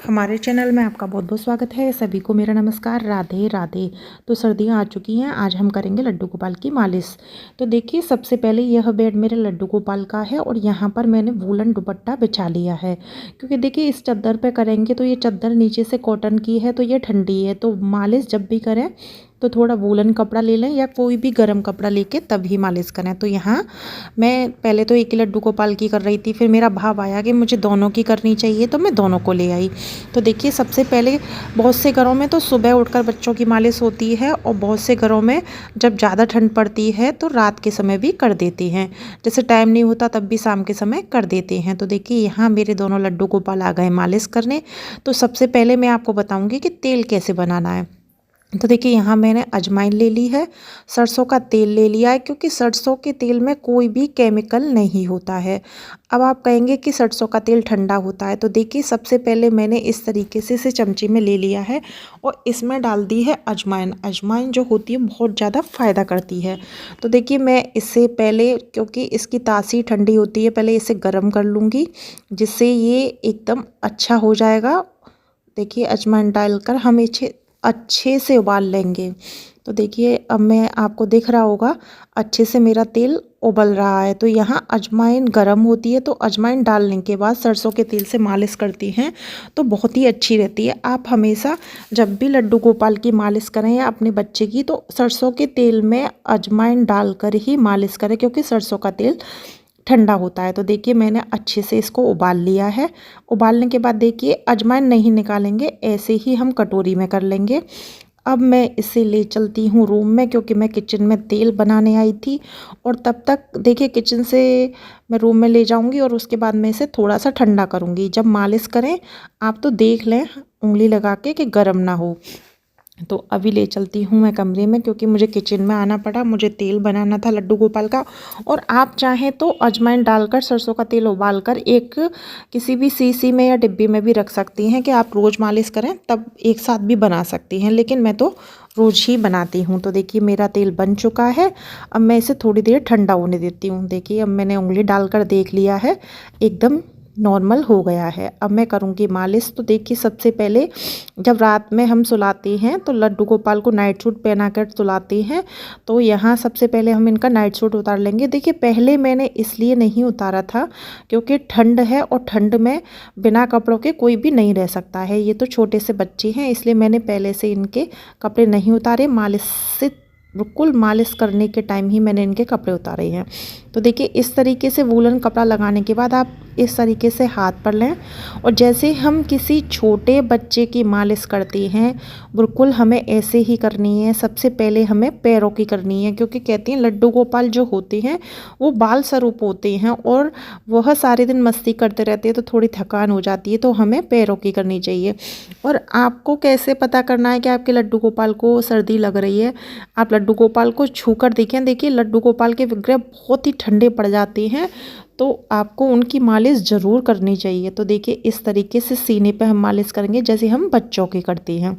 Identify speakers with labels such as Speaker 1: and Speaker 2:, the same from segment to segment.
Speaker 1: हमारे चैनल में आपका बहुत बहुत स्वागत है। सभी को मेरा नमस्कार, राधे राधे। तो सर्दियां आ चुकी हैं, आज हम करेंगे लड्डू गोपाल की मालिश। तो देखिए, सबसे पहले यह बेड मेरे लड्डू गोपाल का है और यहाँ पर मैंने वूलन दुपट्टा बिछा लिया है, क्योंकि देखिए इस चादर पे करेंगे तो ये चादर नीचे से कॉटन की है तो ये ठंडी है, तो मालिश जब भी करें तो थोड़ा वूलन कपड़ा ले लें या कोई भी गर्म कपड़ा लेके तभी मालिश करें। तो यहाँ मैं पहले तो एक ही लड्डू गोपाल की कर रही थी, फिर मेरा भाव आया कि मुझे दोनों की करनी चाहिए तो मैं दोनों को ले आई। तो देखिए, सबसे पहले बहुत से घरों में तो सुबह उठकर बच्चों की मालिश होती है और बहुत से घरों में जब ज़्यादा ठंड पड़ती है तो रात के समय भी कर देती हैं, जैसे टाइम नहीं होता तब भी शाम के समय कर देते हैं। तो देखिए, यहाँ मेरे दोनों लड्डू गोपाल आ गए मालिश करने। तो सबसे पहले मैं आपको बताऊँगी कि तेल कैसे बनाना है। तो देखिए, यहाँ मैंने अजवाइन ले ली है, सरसों का तेल ले लिया है, क्योंकि सरसों के तेल में कोई भी केमिकल नहीं होता है। अब आप कहेंगे कि सरसों का तेल ठंडा होता है, तो देखिए सबसे पहले मैंने इस तरीके से इसे चमचे में ले लिया है और इसमें डाल दी है अजवाइन। अजवाइन जो होती है बहुत ज़्यादा फ़ायदा करती है। तो देखिए, मैं इससे पहले, क्योंकि इसकी तासीर ठंडी होती है, पहले इसे गर्म कर लूँगी जिससे ये एकदम अच्छा हो जाएगा। देखिए, अजवाइन डालकर हम इसे अच्छे से उबाल लेंगे। तो देखिए, अब मैं आपको दिख रहा होगा अच्छे से मेरा तेल उबल रहा है। तो यहाँ अजवाइन गर्म होती है, तो अजवाइन डालने के बाद सरसों के तेल से मालिश करती हैं तो बहुत ही अच्छी रहती है। आप हमेशा जब भी लड्डू गोपाल की मालिश करें या अपने बच्चे की, तो सरसों के तेल में अजवाइन डालकर ही मालिश करें, क्योंकि सरसों का तेल ठंडा होता है। तो देखिए, मैंने अच्छे से इसको उबाल लिया है। उबालने के बाद देखिए, अजवाइन नहीं निकालेंगे, ऐसे ही हम कटोरी में कर लेंगे। अब मैं इसे ले चलती हूँ रूम में, क्योंकि मैं किचन में तेल बनाने आई थी और तब तक देखिए किचन से मैं रूम में ले जाऊँगी और उसके बाद मैं इसे थोड़ा सा ठंडा करूँगी। जब मालिश करें आप तो देख लें उंगली लगा के कि गर्म ना हो। तो अभी ले चलती हूँ मैं कमरे में, क्योंकि मुझे किचन में आना पड़ा, मुझे तेल बनाना था लड्डू गोपाल का। और आप चाहें तो अजवाइन डालकर सरसों का तेल उबालकर एक किसी भी शीशी में या डिब्बी में भी रख सकती हैं कि आप रोज़ मालिश करें, तब एक साथ भी बना सकती हैं, लेकिन मैं तो रोज़ ही बनाती हूँ। तो देखिए, मेरा तेल बन चुका है। अब मैं इसे थोड़ी देर ठंडा होने देती हूँ। देखिए, अब मैंने उंगली डालकर देख लिया है, एकदम नॉर्मल हो गया है। अब मैं करूँगी मालिश। तो देखिए, सबसे पहले जब रात में हम सुलाते हैं तो लड्डू गोपाल को नाइट सूट पहना कर सुलाते हैं। तो यहाँ सबसे पहले हम इनका नाइट सूट उतार लेंगे। देखिए, पहले मैंने इसलिए नहीं उतारा था क्योंकि ठंड है और ठंड में बिना कपड़ों के कोई भी नहीं रह सकता है। ये तो छोटे से बच्चे हैं, इसलिए मैंने पहले से इनके कपड़े नहीं उतारे। मालिश से बिल्कुल मालिश करने के टाइम ही मैंने इनके कपड़े उतारे हैं। तो देखिए, इस तरीके से वूलन कपड़ा लगाने के बाद आप इस तरीके से हाथ पर लें और जैसे हम किसी छोटे बच्चे की मालिश करते हैं बिल्कुल हमें ऐसे ही करनी है। सबसे पहले हमें पैरों की करनी है, क्योंकि कहती हैं लड्डू गोपाल जो होते हैं वो बाल स्वरूप होते हैं और वह सारे दिन मस्ती करते रहते हैं, तो थोड़ी थकान हो जाती है। तो हमें पैरों की करनी चाहिए। और आपको कैसे पता करना है कि आपके लड्डू गोपाल को सर्दी लग रही है? आप लड्डू गोपाल को छूकर देखें। देखिए, लड्डू गोपाल के विग्रह बहुत ही ठंडे पड़ जाते हैं, तो आपको उनकी मालिश ज़रूर करनी चाहिए। तो देखिए, इस तरीके से सीने पे हम मालिश करेंगे जैसे हम बच्चों की करते हैं।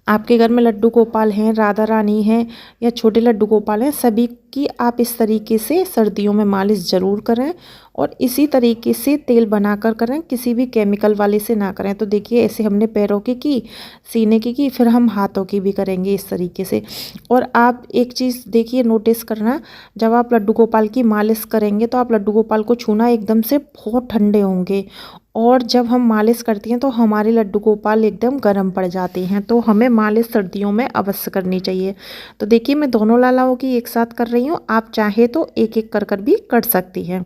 Speaker 1: आपके घर में लड्डू गोपाल हैं, राधा रानी हैं या छोटे लड्डू गोपाल हैं, सभी की आप इस तरीके से सर्दियों में मालिश ज़रूर करें और इसी तरीके से तेल बनाकर करें, किसी भी केमिकल वाले से ना करें। तो देखिए, ऐसे हमने पैरों की, सीने की, फिर हम हाथों की भी करेंगे इस तरीके से। और आप एक चीज़ देखिए, नोटिस करना, जब आप लड्डू गोपाल की मालिश करेंगे तो आप लड्डू गोपाल को छूना एकदम से बहुत ठंडे होंगे, और जब हम मालिश करती हैं तो हमारे लड्डू गोपाल एकदम गर्म पड़ जाते हैं। तो हमें मालिश सर्दियों में अवश्य करनी चाहिए। तो देखिए, मैं दोनों लालाओं की एक साथ कर रही हूँ, आप चाहे तो एक एक कर भी कर सकती हैं।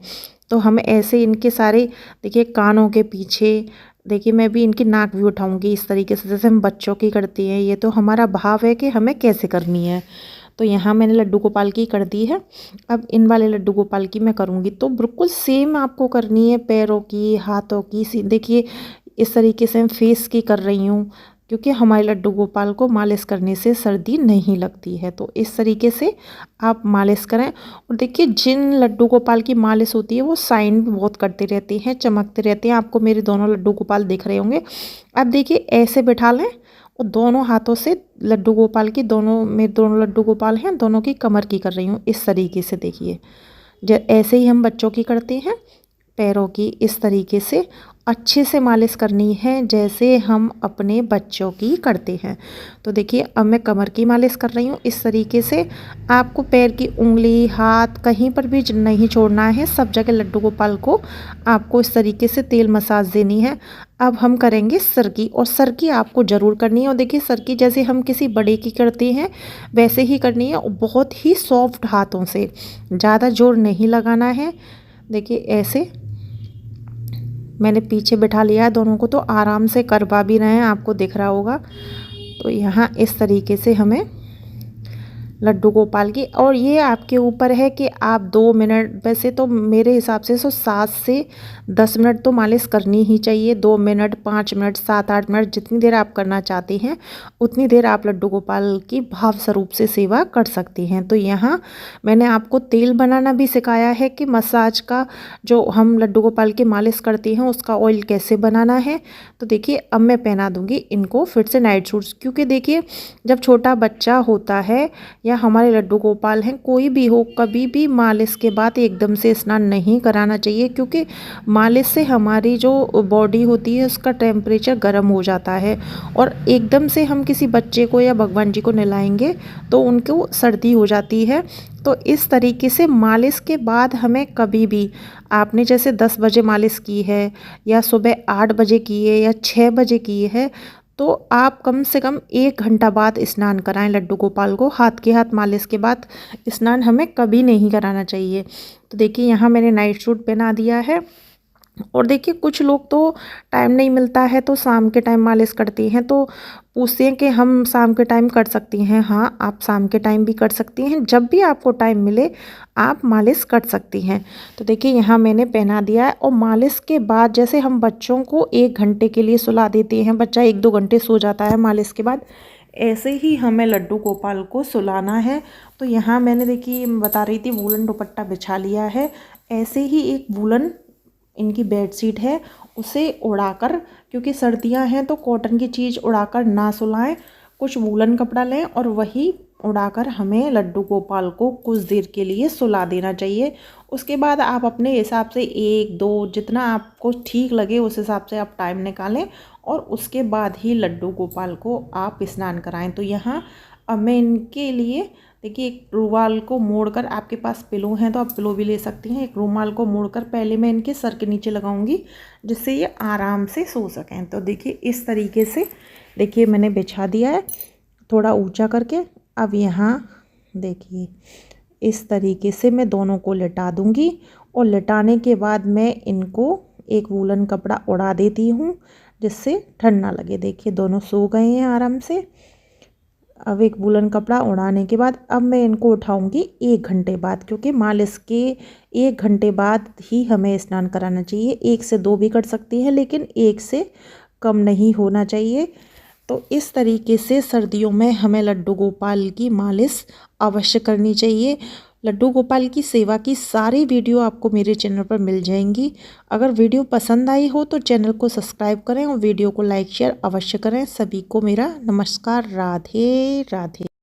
Speaker 1: तो हम ऐसे इनके सारे, देखिए कानों के पीछे, देखिए मैं भी इनकी नाक भी उठाऊंगी इस तरीके से जैसे हम बच्चों की करती हैं। ये तो हमारा भाव है कि हमें कैसे करनी है। तो यहाँ मैंने लड्डू गोपाल की कर दी है। अब इन वाले लड्डू गोपाल की मैं करूँगी, तो बिल्कुल सेम आपको करनी है, पैरों की, हाथों की। देखिए, इस तरीके से मैं फेस की कर रही हूँ, क्योंकि हमारे लड्डू गोपाल को मालिश करने से सर्दी नहीं लगती है। तो इस तरीके से आप मालिश करें। और देखिए, जिन लड्डू गोपाल की मालिश होती है वो साइन भी बहुत करते रहते हैं, चमकते रहते हैं। आपको मेरे दोनों लड्डू गोपाल दिख रहे होंगे। अब देखिए, ऐसे बिठा लें और दोनों हाथों से लड्डू गोपाल की, दोनों मेरे दोनों लड्डू गोपाल हैं, दोनों की कमर की कर रही हूँ इस तरीके से। देखिए, ऐसे ही हम बच्चों की करते हैं, पैरों की इस तरीके से। अच्छे से मालिश करनी है जैसे हम अपने बच्चों की करते हैं। तो देखिए अब मैं कमर की मालिश कर रही हूँ इस तरीके से। आपको पैर की उंगली, हाथ कहीं पर भी नहीं छोड़ना है, सब जगह लड्डू गोपाल को आपको इस तरीके से तेल मसाज देनी है। अब हम करेंगे सर की, और सर की आपको ज़रूर करनी है। और देखिए सर की जैसे हम किसी बड़े की करते हैं वैसे ही करनी है, और बहुत ही सॉफ्ट हाथों से, ज़्यादा जोर नहीं लगाना है। देखिए ऐसे मैंने पीछे बिठा लिया है दोनों को, तो आराम से कर पा भी रहे हैं, आपको दिख रहा होगा। तो यहाँ इस तरीके से हमें लड्डू गोपाल की, और ये आपके ऊपर है कि आप 2 मिनट, वैसे तो मेरे हिसाब से 7 से 10 मिनट तो मालिश करनी ही चाहिए। 2 मिनट, 5 मिनट, 7-8 मिनट, जितनी देर आप करना चाहते हैं उतनी देर आप लड्डू गोपाल की भाव स्वरूप से सेवा कर सकती हैं। तो यहाँ मैंने आपको तेल बनाना भी सिखाया है कि मसाज का, जो हम लड्डू गोपाल की मालिश करते हैं उसका ऑयल कैसे बनाना है। तो देखिए अब मैं पहना दूँगी इनको फिर से नाइट सूट्स, क्योंकि देखिए जब छोटा बच्चा होता है या हमारे लड्डू गोपाल हैं, कोई भी हो, कभी भी मालिश के बाद एकदम से स्नान नहीं कराना चाहिए, क्योंकि मालिश से हमारी जो बॉडी होती है उसका टेम्परेचर गर्म हो जाता है, और एकदम से हम किसी बच्चे को या भगवान जी को नहलाएंगे तो उनको सर्दी हो जाती है। तो इस तरीके से मालिश के बाद हमें कभी भी, आपने जैसे 10 बजे मालिश की है या सुबह 8 बजे की है या 6 बजे की है, तो आप कम से कम 1 घंटा बाद स्नान कराएं लड्डू गोपाल को। हाथ के हाथ मालिश के बाद स्नान हमें कभी नहीं कराना चाहिए। तो देखिए यहाँ मैंने नाइट सूट पहना दिया है। और देखिए कुछ लोग तो टाइम नहीं मिलता है तो शाम के टाइम मालिश करती हैं, तो पूछते हैं कि हम शाम के टाइम कर सकती हैं। हाँ, आप शाम के टाइम भी कर सकती हैं, जब भी आपको टाइम मिले आप मालिश कर सकती हैं। तो देखिए यहाँ मैंने पहना दिया है। और मालिश के बाद जैसे हम बच्चों को 1 घंटे के लिए सुला देते हैं, बच्चा 1-2 घंटे सो जाता है मालिश के बाद, ऐसे ही हमें लड्डू गोपाल को सुलाना है। तो यहाँ मैंने देखिए बता रही थी वूलन दुपट्टा बिछा लिया है। ऐसे ही एक वूलन इनकी बेडशीट है, उसे उड़ाकर, क्योंकि सर्दियां हैं तो कॉटन की चीज़ उड़ाकर ना सुलाएं, कुछ वूलन कपड़ा लें और वही उड़ाकर हमें लड्डू गोपाल को कुछ देर के लिए सुला देना चाहिए। उसके बाद आप अपने हिसाब से 1-2 जितना आपको ठीक लगे उस हिसाब से आप टाइम निकालें, और उसके बाद ही लड्डू गोपाल को आप स्नान कराएं। तो यहाँ अब मैं इनके लिए देखिए एक रुमाल को मोड़कर, आपके पास पिलो हैं तो आप पिलो भी ले सकती हैं, एक रुमाल को मोड़कर पहले मैं इनके सर के नीचे लगाऊंगी जिससे ये आराम से सो सकें। तो देखिए इस तरीके से देखिए मैंने बिछा दिया है थोड़ा ऊंचा करके। अब यहाँ देखिए इस तरीके से मैं दोनों को लिटा दूंगी, और लिटाने के बाद मैं इनको एक वूलन कपड़ा उड़ा देती हूँ जिससे ठंड ना लगे। देखिए दोनों सो गए हैं आराम से। अब एक वूलन कपड़ा उड़ाने के बाद अब मैं इनको उठाऊंगी 1 घंटे बाद, क्योंकि मालिश के 1 घंटे बाद ही हमें स्नान कराना चाहिए। 1 से 2 भी कर सकती हैं, लेकिन 1 से कम नहीं होना चाहिए। तो इस तरीके से सर्दियों में हमें लड्डू गोपाल की मालिश अवश्य करनी चाहिए। लड्डू गोपाल की सेवा की सारी वीडियो आपको मेरे चैनल पर मिल जाएंगी। अगर वीडियो पसंद आई हो तो चैनल को सब्सक्राइब करें और वीडियो को लाइक शेयर अवश्य करें। सभी को मेरा नमस्कार। राधे राधे।